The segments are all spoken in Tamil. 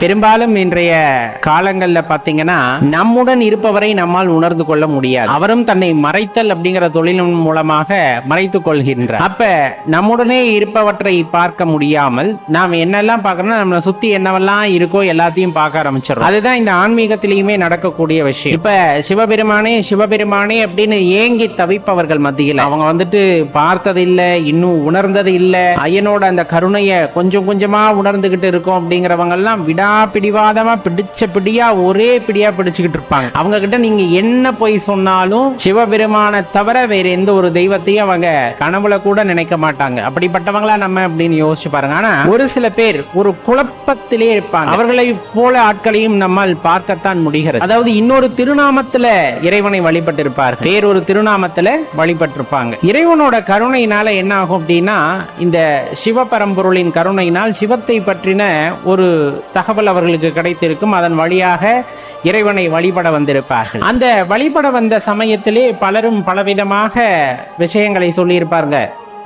பெரும்பாலும் இன்றைய காலங்கள்ல பாத்தீங்கன்னா நம்முடன் இருப்பவரை நம்மால் உணர்ந்து கொள்ள முடியாது. அவரும் தன்னை மறைத்தல் அப்படிங்கிற தொழிலின் மூலமாக மறைத்துக் கொள்கின்றார். அப்ப நம்முடனே இருப்பவற்றை பார்க்க முடியாமல் நாம் என்னெல்லாம் பார்க்கறோம்னா நம்மளை சுத்தி என்னவெல்லாம் இருக்கோ எல்லாத்தையும் பார்க்க ஆரம்பிச்சிடறோம். அதுதான் இந்த ஆன்மீகத்திலையுமே நடக்கக்கூடிய விஷயம். இப்ப சிவபெருமானே சிவபெருமானே அப்படின்னு ஏங்கி தவிப்பவர்கள் மத்தியில் அவங்க வந்துட்டு பார்த்தது இல்ல, இன்னும் உணர்ந்தது இல்ல, ஐயனோட அந்த கருணைய கொஞ்சம் கொஞ்சமா உணர்ந்துகிட்டு இருக்கோம் அப்படிங்கிறவங்க எல்லாம் பிடிவாதமா பிடிச்ச பிடியா ஒரே பிடியா பிடிச்சுக்கிட்டு இருப்பாங்க. அவங்க கிட்ட நீங்க என்ன போய் சொன்னாலும் சிவபெருமான தவிர வேற எந்த ஒரு தெய்வத்தையும் அவங்க கனவுல கூட நினைக்க மாட்டாங்க. அப்படிப்பட்டவங்களா நம்ம அப்படின்னு யோசிச்சு பாருங்க. ஆனா ஒரு சில பேர் ஒரு குழப்பத்திலே இருப்பாங்க. அவர்களை போல ஆட்களையும் நம்மால் பார்க்கத்தான் முடிகிறது. அதாவது இன்னொரு திருநாமத்துல இறைவனை வழிபட்டு இருப்பார்கள், வேறொரு திருநாமத்துல வழிபட்டிருப்பாங்க. இறைவனோட கருணையினால என்ன ஆகும் அப்படின்னா இந்த சிவபரம்பொருளின் கருணையினால் சிவத்தை பற்றின ஒரு தகவல் அவர்களுக்கு கிடைத்திருக்கும். அதன் வழியாக இறைவனை வழிபட வந்திருப்பார்கள். அந்த வழிபட வந்த சமயத்திலே பலரும் பலவிதமாக விஷயங்களை சொல்லியிருப்பாங்க.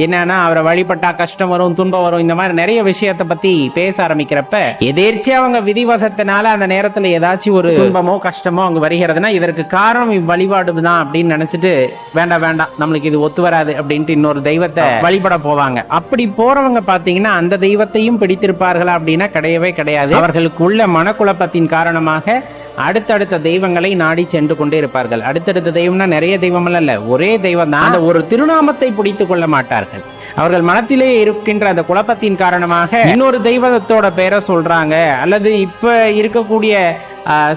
என்னன்னா அவரை வழிபட்டா கஷ்டம் வரும், துன்பம் வரும், இந்த மாதிரி நிறைய விஷயத்தை பத்தி பேச ஆரம்பிக்கிறப்ப எதேர்ச்சியா அவங்க விதிவசத்தினால அந்த நேரத்துல ஏதாச்சும் ஒரு துன்பமோ கஷ்டமோ அங்க வருகிறதுனா இதற்கு காரணம் வழிபாடுதான் அப்படின்னு நினைச்சிட்டு வேண்டாம் வேண்டாம் நம்மளுக்கு இது ஒத்து வராது அப்படின்ட்டு இன்னொரு தெய்வத்தை வழிபட போவாங்க. அப்படி போறவங்க பாத்தீங்கன்னா அந்த தெய்வத்தையும் பிடித்திருப்பார்களா அப்படின்னா கிடையவே கிடையாது. அவர்களுக்குள்ள மனக்குழப்பத்தின் காரணமாக அடுத்தடுத்த தெய்வங்களை நாடி சென்று கொண்டே இருப்பார்கள். அடுத்தடுத்த தெய்வம்னா நிறைய தெய்வம் அல்ல, ஒரே தெய்வம் தான். அந்த ஒரு திருநாமத்தை பிடித்துக் கொள்ள மாட்டார்கள். அவர்கள் மனத்திலே இருக்கின்ற அந்த குழப்பத்தின் காரணமாக இன்னொரு தெய்வத்தோட பெயரை சொல்றாங்க, அல்லது இப்ப இருக்கக்கூடிய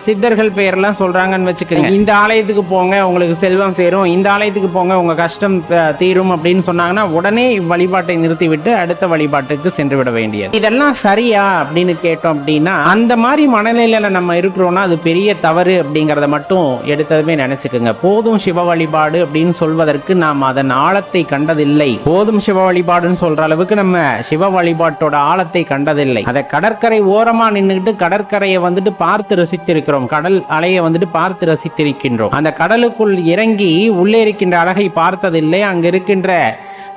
சித்தர்கள் பெயர்லாம் சொல்றாங்கன்னு வச்சுக்கோங்க. இந்த ஆலயத்துக்கு போங்க உங்களுக்கு செல்வம் சேரும், இந்த ஆலயத்துக்கு போங்க உங்க கஷ்டம் தீரும் அப்படின்னு சொன்னாங்கன்னா உடனே வழிபாட்டை நிறுத்திவிட்டு அடுத்த வழிபாட்டுக்கு சென்று விட வேண்டியது. இதெல்லாம் சரியா அப்படின்னு கேட்டோம் அப்படின்னா அந்த மாதிரி மனநிலையில நம்ம இருக்கிறோம்னா அது பெரிய தவறு அப்படிங்கறத மட்டும் எடுத்ததுமே நினைச்சுக்கோங்க. போதும் சிவ வழிபாடு அப்படின்னு சொல்வதற்கு நாம் அதன் ஆழத்தை கண்டதில்லை. போதும் சிவ வழிபாடுன்னு சொல்ற அளவுக்கு நம்ம சிவ வழிபாட்டோட ஆழத்தை கண்டதில்லை. அதை கடற்கரை ஓரமா நின்றுட்டு கடற்கரையை வந்துட்டு பார்த்து ரசித்திருக்கிறோம், கடல் அலையை வந்துட்டு பார்த்து ரசித்திருக்கின்றோம். அந்த கடலுக்குள் இறங்கி உள்ளே இருக்கின்ற அழகை பார்த்ததில்லை, அங்க இருக்கின்ற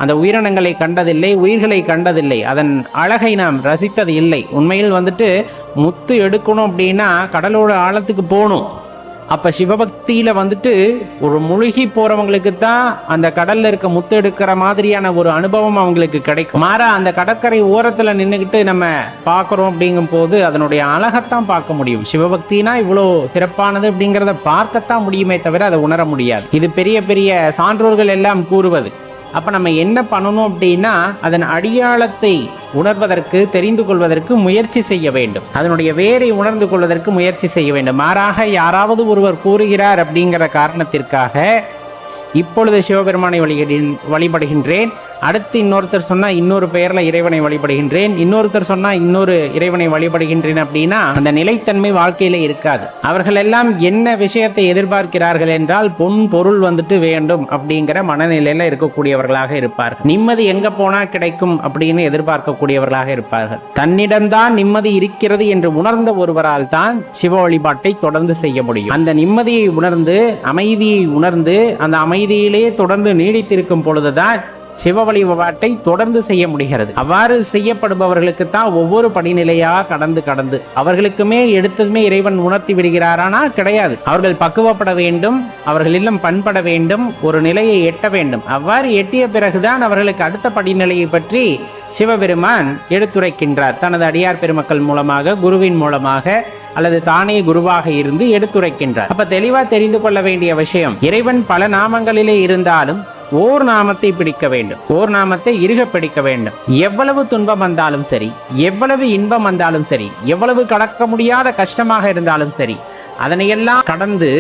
அந்த உயிரினங்களை கண்டதில்லை, உயிர்களை கண்டதில்லை, அதன் அழகை நாம் ரசித்தது இல்லை. உண்மையில் வந்துட்டு முத்து எடுக்கணும் அப்படின்னா கடலோட ஆழத்துக்கு போகணும். அப்ப சிவபக்தியில வந்துட்டு ஒரு முழுகி போறவங்களுக்கு தான் அந்த கடல்ல இருக்க முத்து எடுக்கிற மாதிரியான ஒரு அனுபவம் அவங்களுக்கு கிடைக்கும். மாறா அந்த கடற்கரை ஓரத்துல நின்றுகிட்டு நம்ம பார்க்கிறோம் அப்படிங்கும் போது அதனுடைய அழகத்தான் பார்க்க முடியும். சிவபக்தினா இவ்வளவு சிறப்பானது அப்படிங்கிறத பார்க்கத்தான் முடியுமே தவிர அதை உணர முடியாது. இது பெரிய பெரிய சான்றோர்கள் எல்லாம் கூறுவது. அப்ப நம்ம என்ன பண்ணணும் அப்படின்னா அதன் அடியாளத்தை உணர்வதற்கு தெரிந்து கொள்வதற்கு முயற்சி செய்ய வேண்டும். அதனுடைய வேரை உணர்ந்து கொள்வதற்கு முயற்சி செய்ய வேண்டும். மாறாக யாராவது ஒருவர் கூறுகிறார் அப்படிங்கிற காரணத்திற்காக இப்பொழுது சிவபெருமானை வழிபடுகின்றேன், அடுத்து இன்னொருத்தர் சொன்னா இன்னொரு பெயர்ல இறைவனை வழிபடுகின்றேன், இன்னொருத்தர் சொன்னா இன்னொரு இறைவனை வழிபடுகின்றேன் அப்படின்னா அந்த நிலைத்தன்மை வாழ்க்கையில இருக்காது. அவர்கள் எல்லாம் என்ன விஷயத்தை எதிர்பார்க்கிறார்கள் என்றால் பொன் பொருள் வந்துட்டு வேண்டும் அப்படிங்கிற மனநிலையில இருக்கக்கூடியவர்களாக இருப்பார்கள். நிம்மதி எங்க போனா கிடைக்கும் அப்படின்னு எதிர்பார்க்கக்கூடியவர்களாக இருப்பார்கள். தன்னிடம்தான் நிம்மதி இருக்கிறது என்று உணர்ந்த ஒருவரால் தான் சிவ வழிபாட்டை தொடர்ந்து செய்ய முடியும். அந்த நிம்மதியை உணர்ந்து அமைதியை உணர்ந்து அந்த அமைதியிலே தொடர்ந்து நீடித்திருக்கும் பொழுதுதான் சிவ வழிபாட்டை தொடர்ந்து செய்ய முடிகிறது. அவ்வாறு செய்யப்படுபவர்களுக்கு தான் ஒவ்வொரு படிநிலையா கடந்து அவர்களுக்குமே எடுத்ததுமே இறைவன் உணர்த்தி விடுகிறாரானா கிடையாது. அவர்கள் பக்குவப்பட வேண்டும், அவர்கள் இல்லம் பண்பட வேண்டும், ஒரு நிலையை எட்ட வேண்டும். அவ்வாறு எட்டிய பிறகுதான் அவர்களுக்கு அடுத்த படிநிலையை பற்றி சிவபெருமான் எடுத்துரைக்கின்றார். தனது அடியார் பெருமக்கள் மூலமாக, குருவின் மூலமாக அல்லது தானே குருவாக இருந்து எடுத்துரைக்கின்றார். அப்ப தெளிவா தெரிந்து கொள்ள வேண்டிய விஷயம், இறைவன் பல நாமங்களிலே இருந்தாலும் ஓர் நாமத்தை பிடிக்க வேண்டும், ஓர் நாமத்தை இருக பிடிக்க வேண்டும். எவ்வளவு துன்பம் வந்தாலும் சரி, எவ்வளவு இன்பம் வந்தாலும் சரி, எவ்வளவு கடக்க முடியாத கஷ்டமாக இருந்தாலும் சரி, அதனையெல்லாம் கடந்து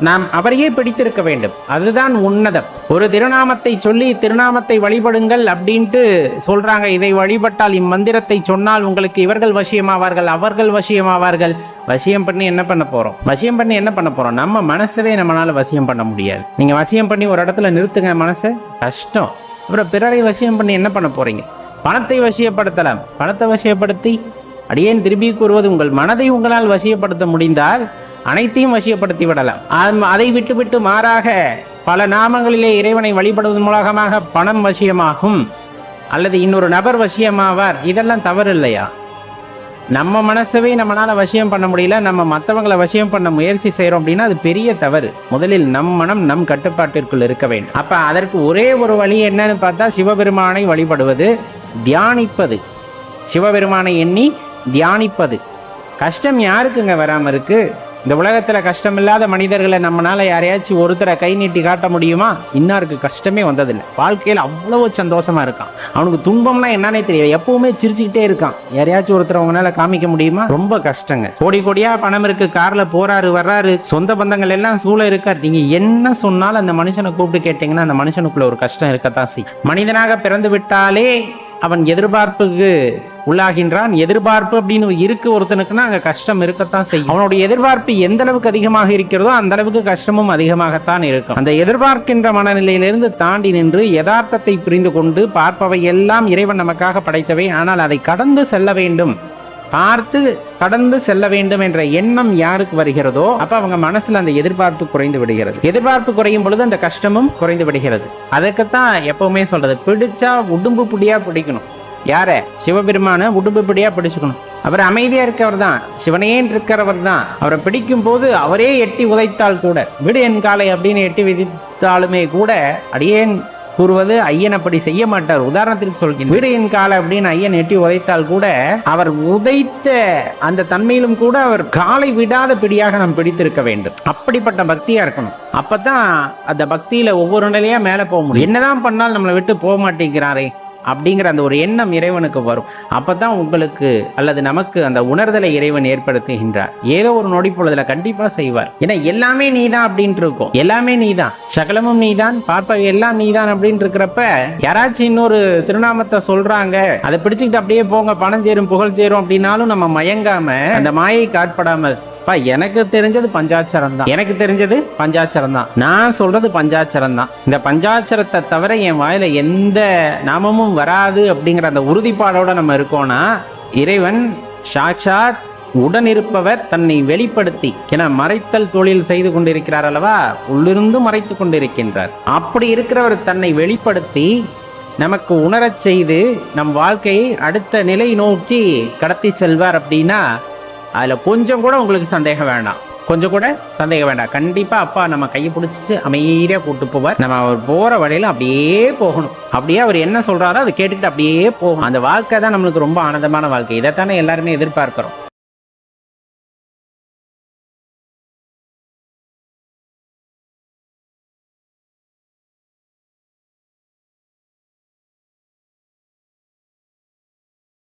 நாம் அவரையே பிடித்திருக்க வேண்டும். அதுதான் உன்னதம். ஒரு திருநாமத்தை சொல்லி திருநாமத்தை வழிபடுங்கள் அப்படின்ட்டு சொல்றாங்க. இதை வழிபட்டால் இம்மந்திரத்தை சொன்னால் உங்களுக்கு இவர்கள் வசியமாவார்கள், அவர்கள் வசியமாவார்கள். வசியம் பண்ணி என்ன பண்ண போறோம்? வசியம் பண்ணி என்ன பண்ண போறோம்? நம்ம மனசவே நம்மளால வசியம் பண்ண முடியாது. நீங்க வசியம் பண்ணி ஒரு இடத்துல நிறுத்துங்க மனசை, கஷ்டம். அப்புறம் பிறரை வசியம் பண்ணி என்ன பண்ண போறீங்க? பணத்தை வசியப்படுத்தலாம். பணத்தை வசியப்படுத்தி அடியேன் திருப்பி கூறுவது, உங்கள் மனதை உங்களால் வசியப்படுத்த முடிந்தால் அனைத்தையும் வசியப்படுத்தி விடலாம். அதை விட்டுவிட்டு மாறாக பல நாமங்களிலே இறைவனை வழிபடுவதன் மூலமாக பணம் வசியமாகும் அல்லது இன்னொரு நபர் வசியமாவார், இதெல்லாம் தவறு இல்லையா? நம்ம மனசவே நம்மளால வசியம் பண்ண முடியல, நம்ம மற்றவங்களை வசியம் பண்ண முயற்சி செய்யறோம் அப்படின்னா அது பெரிய தவறு. முதலில் நம் மனம் நம் கட்டுப்பாட்டிற்குள் இருக்க வேண்டும். அப்ப அதற்கு ஒரே ஒரு வழி என்னன்னு பார்த்தா சிவபெருமானை வழிபடுவது, தியானிப்பது. சிவபெருமானை எண்ணி தியானிப்பது. கஷ்டம் யாருக்குங்க வராம இருக்கு? இந்த உலகத்துல கஷ்டம் இல்லாத மனிதர்களை நம்மளால யாரையாச்சும் ஒருத்தரை கை நீட்டி காட்ட முடியுமா? இன்னாருக்கு கஷ்டமே வந்ததில்லை, வாழ்க்கையில் அவ்வளவு சந்தோஷமா இருக்கான், அவனுக்கு துன்பம்லாம் என்னன்னே தெரியும், எப்பவுமே சிரிச்சுக்கிட்டே இருக்கான். யாரையாச்சும் ஒருத்தர் அவங்களால காமிக்க முடியுமா? ரொம்ப கஷ்டங்க. கோடி கோடியா பணம் இருக்கு, கார்ல போறாரு வர்றாரு, சொந்த பந்தங்கள் எல்லாம் சூழ இருக்கார். நீங்க என்ன சொன்னாலும் அந்த மனுஷனை கூப்பிட்டு கேட்டீங்கன்னா அந்த மனுஷனுக்குள்ள ஒரு கஷ்டம் இருக்கத்தான் செய்யும். மனிதனாக பிறந்து விட்டாலே அவன் எதிர்பார்ப்புக்கு உள்ளாகின்றான். எதிர்பார்ப்பு அப்படின்னு இருக்கு ஒருத்தனுக்குன்னா அங்க கஷ்டம் இருக்கத்தான் செய்யும். அவனுடைய எதிர்பார்ப்பு எந்த அளவுக்கு அதிகமாக இருக்கிறதோ அந்த அளவுக்கு கஷ்டமும் அதிகமாகத்தான் இருக்கும். அந்த எதிர்பார்க்கின்ற மனநிலையிலிருந்து தாண்டி நின்று யதார்த்தத்தை புரிந்து கொண்டு பார்ப்பவை எல்லாம் இறைவன் நமக்காக படைத்தவை, ஆனால் அதை கடந்து செல்ல வேண்டும், பார்த்து கடந்து செல்ல வேண்டும் என்ற எண்ணம் யாருக்கு வருகிறதோ அப்ப அவங்க மனசுல அந்த எதிர்பார்ப்பு குறைந்து விடுகிறது. எதிர்பார்ப்பு குறையும் பொழுது அந்த கஷ்டமும் குறைந்து விடுகிறது. அதுக்குத்தான் எப்பவுமே சொல்றது, பிடிச்சா உடும்பு பிடியா பிடிக்கணும். யார? சிவபெருமான உடும்பு பிடியா பிடிச்சுக்கணும். அவர் அமைதியா இருக்கவர் தான், சிவனையே இருக்கிறவர் தான். அவரை பிடிக்கும் போது அவரே எட்டி உதைத்தால் கூட, விடு என் காலை அப்படின்னு எட்டி விதித்தாலுமே கூட அடியேன் கூறுவது ஐயன் அப்படி செய்ய மாட்டார். உதாரணத்திற்கு சொல்கிறேன், வீடு என் காலை அப்படின்னு ஐயன் எட்டி உதைத்தால் கூட அவர் உதைத்த அந்த தன்மையிலும் கூட அவர் காலை விடாத பிடியாக நாம் பிடித்திருக்க வேண்டும். அப்படிப்பட்ட பக்தியா இருக்கணும். அப்பதான் அந்த பக்தியில ஒவ்வொரு நிலையா மேல போக முடியும். என்னதான் பண்ணாலும் நம்மளை விட்டு போக மாட்டேங்கிறாரே அப்படிங்கிற அந்த ஒரு எண்ணம் இறைவனுக்கு வரும். அப்பதான் உங்களுக்கு அல்லது நமக்கு அந்த உணர்தலை இறைவன் ஏற்படுத்துகின்றார். ஏதோ ஒரு நொடி பொழுதுல கண்டிப்பா செய்வார். ஏன்னா எல்லாமே நீதான் அப்படின்ட்டு இருக்கும், எல்லாமே நீதான், சகலமும் நீதான், பார்ப்ப எல்லாம் நீதான் அப்படின்னு இருக்கிறப்ப யாராச்சும் இன்னொரு திருநாமத்தை சொல்றாங்க, அதை பிடிச்சுக்கிட்டு அப்படியே போங்க, பணம் சேரும் புகழ் சேரும் அப்படின்னாலும் நம்ம மயங்காம அந்த மாயை காட்படாமல், எனக்கு தெரிஞ்சது பஞ்சாட்சரம் தான், எனக்கு தெரிஞ்சது பஞ்சாட்சரம் தான், நான் சொல்றது பஞ்சாட்சரம் தான், இந்த பஞ்சாட்சரத்தை தவிர என் வாயில எந்த நாமமும் வராது அப்படிங்கிற அந்த உறுதிப்பாடோட நம்ம இருக்கோம்னா இறைவன் சாட்சாத் உடனிருப்பவர் தன்னை வெளிப்படுத்தி, என மறைத்தல் தொழில் செய்து கொண்டிருக்கிறார் அல்லவா, உள்ளிருந்து மறைத்து கொண்டிருக்கின்றார். அப்படி இருக்கிறவர் தன்னை வெளிப்படுத்தி நமக்கு உணரச் செய்து நம் வாழ்க்கையை அடுத்த நிலை நோக்கி கடத்தி செல்வார். அப்படின்னா அதுல கொஞ்சம் கூட உங்களுக்கு சந்தேகம் வேண்டாம், கொஞ்சம் கூட சந்தேகம் வேண்டாம். கண்டிப்பா அப்பா நம்ம கையை பிடிச்சி அமைதியா கூட்டு போவார். நம்ம அவர் போற வழியில அப்படியே போகணும், அப்படியே அவர் என்ன சொல்றாரோ அதை கேட்டுக்கிட்டு அப்படியே போகணும். அந்த வாழ்க்கை தான் நம்மளுக்கு ரொம்ப ஆனந்தமான வாழ்க்கை. இதைத்தானே எல்லாருமே எதிர்பார்க்கிறோம்.